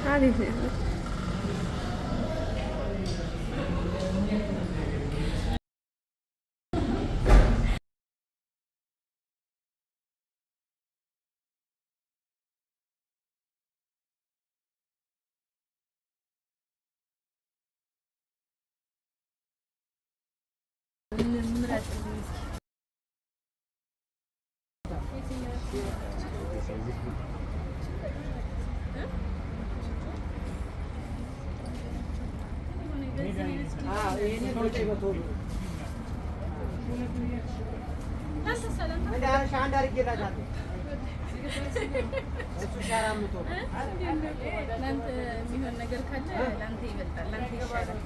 አሪፍ ነው። ለአንተ የሚሆን ነገር ካለ ለአንተ ይበልጣል፣ ለአንተ ይሻላል።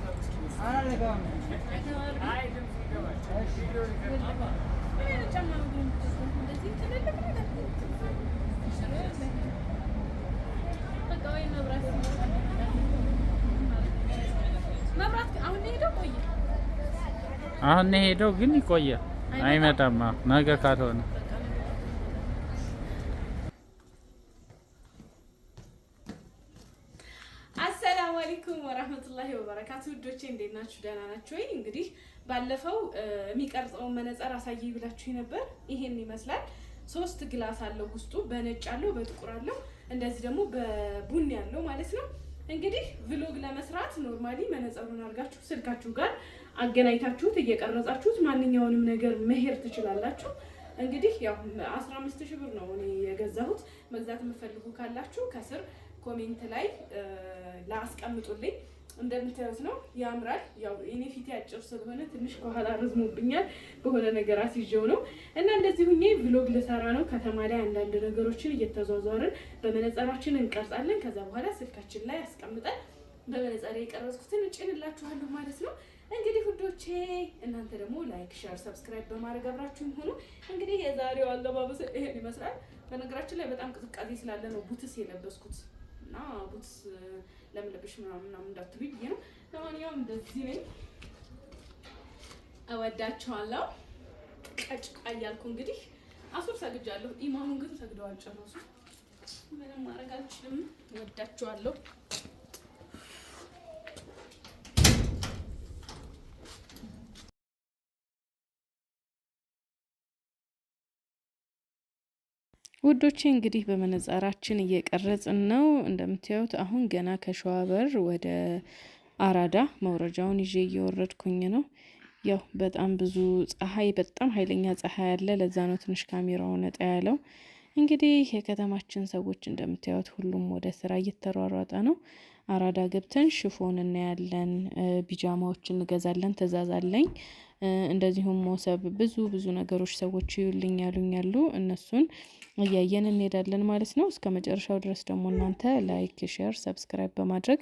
መብራት አሁን ሄደው ቆየ። አሁን ሄደው ግን ይቆያል፣ አይመጣም ነገ ካልሆነ። አሰላሙ አለይኩም ወራህመቱላሂ ወበረካቱ። ውዶቼ እንዴት ናችሁ? ደህና ናችሁ ወይ? እንግዲህ ባለፈው የሚቀርጸውን መነጽር አሳየኝ ብላችሁ ነበር። ይሄን ይመስላል። 3 ግላስ አለው ውስጡ፣ በነጭ አለው፣ በጥቁር አለው፣ እንደዚህ ደግሞ በቡኒ ያለው ማለት ነው። እንግዲህ ቭሎግ ለመስራት ኖርማሊ መነጽሩን አድርጋችሁ ስልካችሁ ጋር አገናኝታችሁት እየቀረጻችሁት ማንኛውንም ነገር መሄድ ትችላላችሁ። እንግዲህ ያው 15000 ብር ነው እኔ የገዛሁት። መግዛት የምትፈልጉ ካላችሁ ከስር ኮሜንት ላይ ላስቀምጡልኝ። እንደምታዩት ነው፣ ያምራል። ያው እኔ ፊቴ አጭር ስለሆነ ትንሽ ከኋላ ረዝሞብኛል፣ በሆነ ነገር አስይዤው ነው። እና እንደዚህ ሁኜ ቭሎግ ልሰራ ነው። ከተማ ላይ አንዳንድ ነገሮችን እየተዟዟርን በመነጽራችን እንቀርጻለን። ከዛ በኋላ ስልካችን ላይ አስቀምጠን በመነጽሬ የቀረጽኩትን እጭንላችኋለሁ ማለት ነው። እንግዲህ ውዶቼ እናንተ ደግሞ ላይክ፣ ሼር፣ ሰብስክራይብ በማድረግ አብራችሁን ሆኑ። እንግዲህ የዛሬው አለባበስ ይሄን ይመስላል። በነገራችን ላይ በጣም ቅዝቃዜ ስላለ ነው ቡትስ የለበስኩት እና ቡትስ ለምን ለብሽ ምናምን እንዳትሉኝ ብዬ ነው። ለማንኛውም እንደዚህ ነኝ። እወዳችኋለሁ። ቀጭቃ እያልኩ እንግዲህ አሱር ሰግጃለሁ። ኢማሙን ግን ሰግደው አልጨረሱ። ምንም ማድረግ አልችልም። እወዳችኋለሁ። ውዶቼ እንግዲህ በመነጽራችን እየቀረጽን ነው። እንደምታዩት አሁን ገና ከሸዋበር ወደ አራዳ መውረጃውን ይዤ እየወረድኩኝ ነው። ያው በጣም ብዙ ፀሐይ፣ በጣም ኃይለኛ ፀሐይ አለ። ለዛ ነው ትንሽ ካሜራው ነጣ ያለው። እንግዲህ የከተማችን ሰዎች እንደምታዩት ሁሉም ወደ ስራ እየተሯሯጠ ነው። አራዳ ገብተን ሽፎን እናያለን፣ ቢጃማዎች እንገዛለን፣ ትእዛዝ አለኝ። እንደዚሁም ሞሰብ፣ ብዙ ነገሮች ሰዎች ይዩልኝ ያሉ እነሱን እያየን እንሄዳለን ማለት ነው። እስከ መጨረሻው ድረስ ደግሞ እናንተ ላይክ፣ ሼር፣ ሰብስክራይብ በማድረግ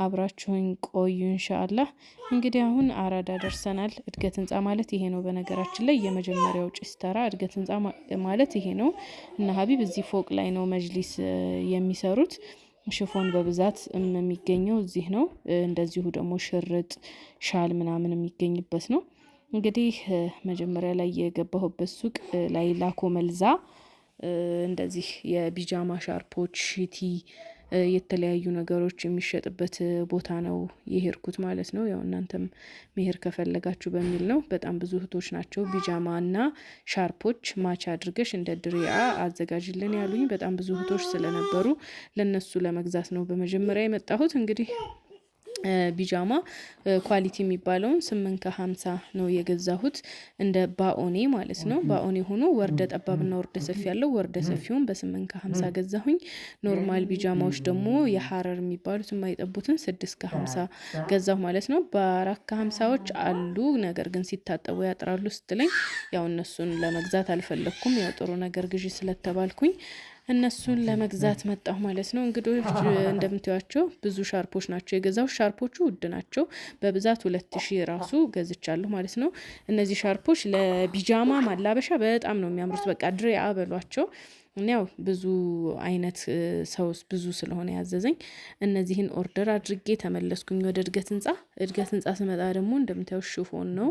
አብራችሁኝ ቆዩ ኢንሻአላህ። እንግዲህ አሁን አራዳ ደርሰናል። እድገት ህንጻ ማለት ይሄ ነው። በነገራችን ላይ የመጀመሪያው ጭስ ተራ እድገት ህንጻ ማለት ይሄ ነው እና ሀቢብ እዚህ ፎቅ ላይ ነው መጅሊስ የሚሰሩት። ሽፎን በብዛት የሚገኘው እዚህ ነው። እንደዚሁ ደግሞ ሽርጥ፣ ሻል ምናምን የሚገኝበት ነው። እንግዲህ መጀመሪያ ላይ የገባሁበት ሱቅ ላይ ላኮ መልዛ እንደዚህ የቢጃማ ሻርፖች፣ ሽቲ፣ የተለያዩ ነገሮች የሚሸጥበት ቦታ ነው የሄድኩት ማለት ነው። ያው እናንተም መሄድ ከፈለጋችሁ በሚል ነው። በጣም ብዙ እህቶች ናቸው ቢጃማ እና ሻርፖች ማች አድርገሽ እንደ ድሪያ አዘጋጅልን ያሉኝ። በጣም ብዙ እህቶች ስለነበሩ ለነሱ ለመግዛት ነው በመጀመሪያ የመጣሁት። እንግዲህ ቢጃማ ኳሊቲ የሚባለውን 850 ነው የገዛሁት። እንደ ባኦኔ ማለት ነው። ባኦኔ ሆኖ ወርደ ጠባብና ወርደ ሰፊ ያለው ወርደ ሰፊውን በ850 ገዛሁኝ። ኖርማል ቢጃማዎች ደግሞ የሐረር የሚባሉት የማይጠቡትን 650 ገዛሁ ማለት ነው። በ450ዎች አሉ፣ ነገር ግን ሲታጠቡ ያጥራሉ ስትለኝ ያው እነሱን ለመግዛት አልፈለኩም። ያው ጥሩ ነገር ግዢ ስለተባልኩኝ እነሱን ለመግዛት መጣሁ ማለት ነው። እንግዲህ እንደምታዩቸው ብዙ ሻርፖች ናቸው የገዛው። ሻርፖቹ ውድ ናቸው። በብዛት 2000 ራሱ ገዝቻለሁ ማለት ነው። እነዚህ ሻርፖች ለቢጃማ ማላበሻ በጣም ነው የሚያምሩት። በቃ ድሬ አበሏቸው። ያው ብዙ አይነት ሰውስ ብዙ ስለሆነ ያዘዘኝ እነዚህን ኦርደር አድርጌ ተመለስኩኝ ወደ እድገት ህንጻ ስመጣ ደግሞ እንደምታዩ ሽፎን ነው።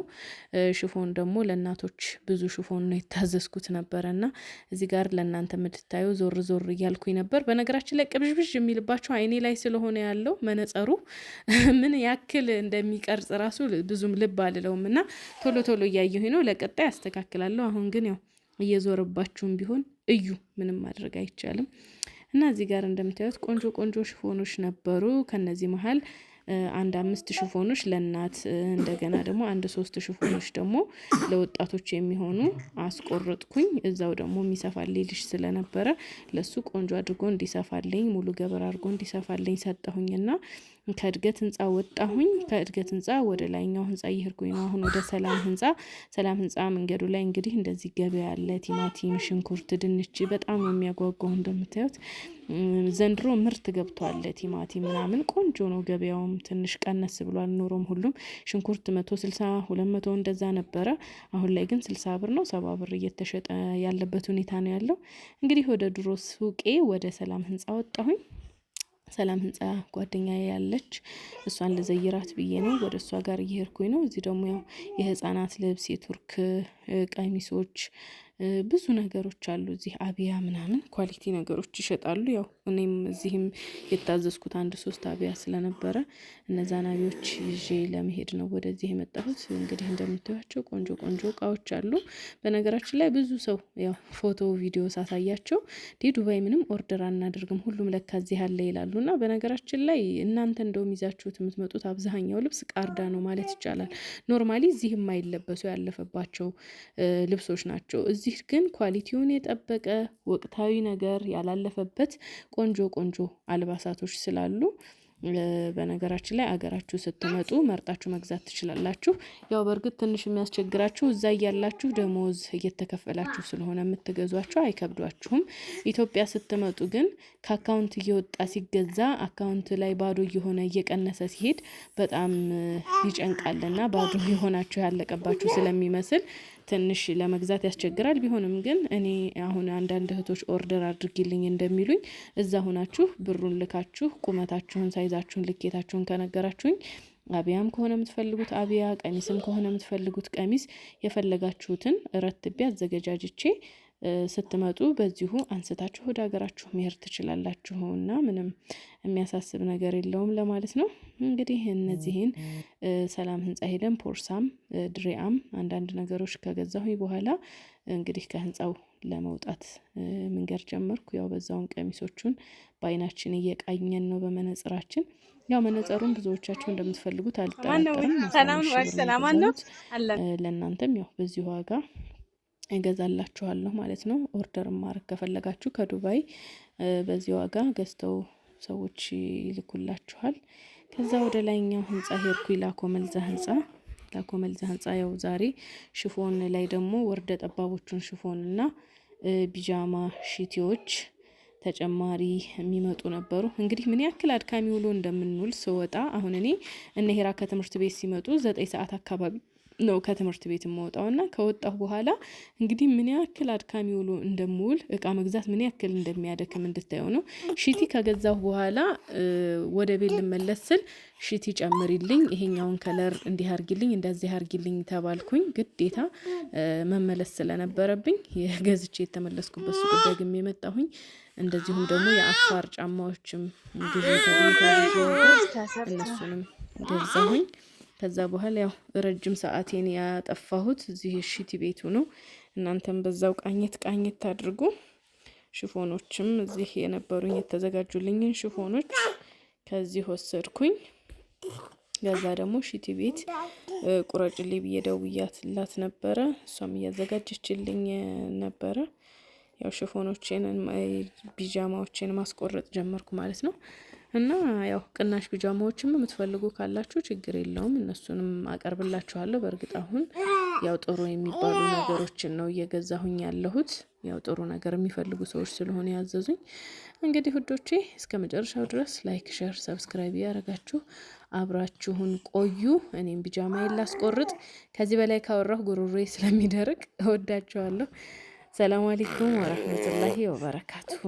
ሽፎን ደግሞ ለእናቶች ብዙ ሽፎን ነው የታዘዝኩት ነበረና እዚህ ጋር ለእናንተ የምትታዩ ዞር ዞር እያልኩኝ ነበር። በነገራችን ላይ ቅብዥብዥ የሚልባቸው አይኔ ላይ ስለሆነ ያለው መነጸሩ ምን ያክል እንደሚቀርጽ ራሱ ብዙም ልብ አልለውም እና ቶሎ ቶሎ እያየሁኝ ነው። ለቀጣይ አስተካክላለሁ። አሁን ግን ያው እየዞረባችሁም ቢሆን እዩ፣ ምንም ማድረግ አይቻልም። እና እዚህ ጋር እንደምታዩት ቆንጆ ቆንጆ ሽፎኖች ነበሩ። ከነዚህ መሀል አንድ 5 ሽፎኖች ለእናት እንደገና ደግሞ አንድ 3 ሽፎኖች ደግሞ ለወጣቶች የሚሆኑ አስቆረጥኩኝ። እዛው ደግሞ የሚሰፋልኝ ልጅ ስለነበረ ለሱ ቆንጆ አድርጎ እንዲሰፋልኝ ሙሉ ገበር አድርጎ እንዲሰፋልኝ ሰጠሁኝና ከእድገት ህንጻ ወጣሁኝ። ከእድገት ህንጻ ወደ ላይኛው ህንጻ እየሄድኩኝ ነው። አሁን ወደ ሰላም ህንጻ መንገዱ ላይ እንግዲህ እንደዚህ ገበያ አለ። ቲማቲም፣ ሽንኩርት፣ ድንች በጣም ነው የሚያጓጓው። እንደምታዩት ዘንድሮ ምርት ገብቷል። ቲማቲም ምናምን ቆንጆ ነው። ገበያውም ትንሽ ቀነስ ብሏል። ኑሮም ሁሉም ሽንኩርት 160 200 እንደዛ ነበረ። አሁን ላይ ግን 60 ብር ነው 70 ብር እየተሸጠ ያለበት ሁኔታ ነው ያለው። እንግዲህ ወደ ድሮ ሱቄ ወደ ሰላም ህንጻ ወጣሁኝ። ሰላም ህንጻ ጓደኛዬ ያለች እሷን ልዘይራት ብዬ ነው ወደ እሷ ጋር እየሄድኩኝ ነው። እዚህ ደግሞ ያው የህፃናት ልብስ፣ የቱርክ ቀሚሶች ብዙ ነገሮች አሉ። እዚህ አብያ ምናምን ኳሊቲ ነገሮች ይሸጣሉ። ያው እኔም እዚህም የታዘዝኩት 1-3 አብያ ስለነበረ እነዛን አብያዎች ይዤ ለመሄድ ነው ወደዚህ የመጣሁት። እንግዲህ እንደምታዩቸው ቆንጆ ቆንጆ እቃዎች አሉ። በነገራችን ላይ ብዙ ሰው ያው ፎቶ ቪዲዮ ሳሳያቸው ዱባይ ምንም ኦርደር አናደርግም ሁሉም ለካ እዚህ አለ ይላሉ። እና በነገራችን ላይ እናንተ እንደውም ይዛችሁት የምትመጡት አብዛኛው ልብስ ቃርዳ ነው ማለት ይቻላል። ኖርማሊ እዚህ የማይለበሱ ያለፈባቸው ልብሶች ናቸው። እዚህ ግን ኳሊቲውን የጠበቀ ወቅታዊ ነገር ያላለፈበት ቆንጆ ቆንጆ አልባሳቶች ስላሉ በነገራችን ላይ አገራችሁ ስትመጡ መርጣችሁ መግዛት ትችላላችሁ። ያው በእርግጥ ትንሽ የሚያስቸግራችሁ እዛ እያላችሁ ደሞዝ እየተከፈላችሁ ስለሆነ የምትገዟቸው አይከብዷችሁም። ኢትዮጵያ ስትመጡ ግን ከአካውንት እየወጣ ሲገዛ አካውንት ላይ ባዶ እየሆነ እየቀነሰ ሲሄድ በጣም ይጨንቃልና ባዶ የሆናችሁ ያለቀባችሁ ስለሚመስል ትንሽ ለመግዛት ያስቸግራል። ቢሆንም ግን እኔ አሁን አንዳንድ እህቶች ኦርደር አድርጊልኝ እንደሚሉኝ እዛ ሆናችሁ ብሩን ልካችሁ ቁመታችሁን፣ ሳይዛችሁን፣ ልኬታችሁን ከነገራችሁኝ አብያም ከሆነ የምትፈልጉት አብያ፣ ቀሚስም ከሆነ የምትፈልጉት ቀሚስ የፈለጋችሁትን ረትቤ አዘገጃጅቼ ስትመጡ በዚሁ አንስታችሁ ወደ ሀገራችሁ መሄድ ትችላላችሁ እና ምንም የሚያሳስብ ነገር የለውም ለማለት ነው። እንግዲህ እነዚህን ሰላም ህንጻ ሄደን ፖርሳም ድሪያም አንዳንድ ነገሮች ከገዛሁኝ በኋላ እንግዲህ ከህንጻው ለመውጣት መንገድ ጀመርኩ። ያው በዛውን ቀሚሶቹን በአይናችን እየቃኘን ነው በመነጽራችን። ያው መነጽሩን ብዙዎቻችሁ እንደምትፈልጉት አልጠራጠርም። ለእናንተም ያው በዚህ ዋጋ እገዛላችኋለሁ ማለት ነው። ኦርደር ማድረግ ከፈለጋችሁ ከዱባይ በዚህ ዋጋ ገዝተው ሰዎች ይልኩላችኋል። ከዛ ወደ ላይኛው ህንጻ ሄድኩኝ። ላኮመልዛ ህንጻ ያው ዛሬ ሽፎን ላይ ደግሞ ወርደ ጠባቦቹን ሽፎን እና ቢጃማ ሺቲዎች ተጨማሪ የሚመጡ ነበሩ። እንግዲህ ምን ያክል አድካሚ ውሎ እንደምንውል ስወጣ አሁን እኔ እነ ሄራ ከትምህርት ቤት ሲመጡ 9 ሰዓት አካባቢ ነው ከትምህርት ቤት የምወጣው እና ከወጣሁ በኋላ እንግዲህ ምን ያክል አድካሚ ውሎ እንደምውል እቃ መግዛት ምን ያክል እንደሚያደክም እንድታየው ነው። ሺቲ ከገዛሁ በኋላ ወደ ቤት ልመለስ ስል ሺቲ ጨምሪልኝ፣ ይሄኛውን ከለር እንዲህ አርጊልኝ፣ እንደዚህ አርጊልኝ ተባልኩኝ። ግዴታ መመለስ ስለነበረብኝ የገዝቼ የተመለስኩበት ሱቅ ደግሜ የመጣሁኝ። እንደዚሁም ደግሞ የአፋር ጫማዎችም ግዢ እነሱንም ገዛሁኝ። ከዛ በኋላ ያው ረጅም ሰዓቴን ያጠፋሁት እዚህ ሺቲ ቤቱ ነው። እናንተም በዛው ቃኘት አድርጉ። ሽፎኖችም እዚህ የነበሩኝ የተዘጋጁልኝን ሽፎኖች ከዚህ ወሰድኩኝ። ከዛ ደግሞ ሺቲ ቤት ቁረጭልኝ ብዬ ደውያላት ነበረ። እሷም እያዘጋጀችልኝ ነበረ። ያው ሽፎኖቼን ቢጃማዎቼን ማስቆረጥ ጀመርኩ ማለት ነው። እና ያው ቅናሽ ቢጃማዎችም የምትፈልጉ ካላችሁ ችግር የለውም፣ እነሱንም አቀርብላችኋለሁ። በእርግጥ አሁን ያው ጥሩ የሚባሉ ነገሮችን ነው እየገዛሁኝ ያለሁት። ያው ጥሩ ነገር የሚፈልጉ ሰዎች ስለሆነ ያዘዙኝ። እንግዲህ ውዶቼ እስከ መጨረሻው ድረስ ላይክ፣ ሼር፣ ሰብስክራይብ ያደረጋችሁ አብራችሁን ቆዩ። እኔም ቢጃማዬን ላስቆርጥ። ከዚህ በላይ ካወራሁ ጉሮሮዬ ስለሚደርቅ እወዳችኋለሁ። ሰላም አለይኩም ወረህመቱላሂ ወበረካቱሁ።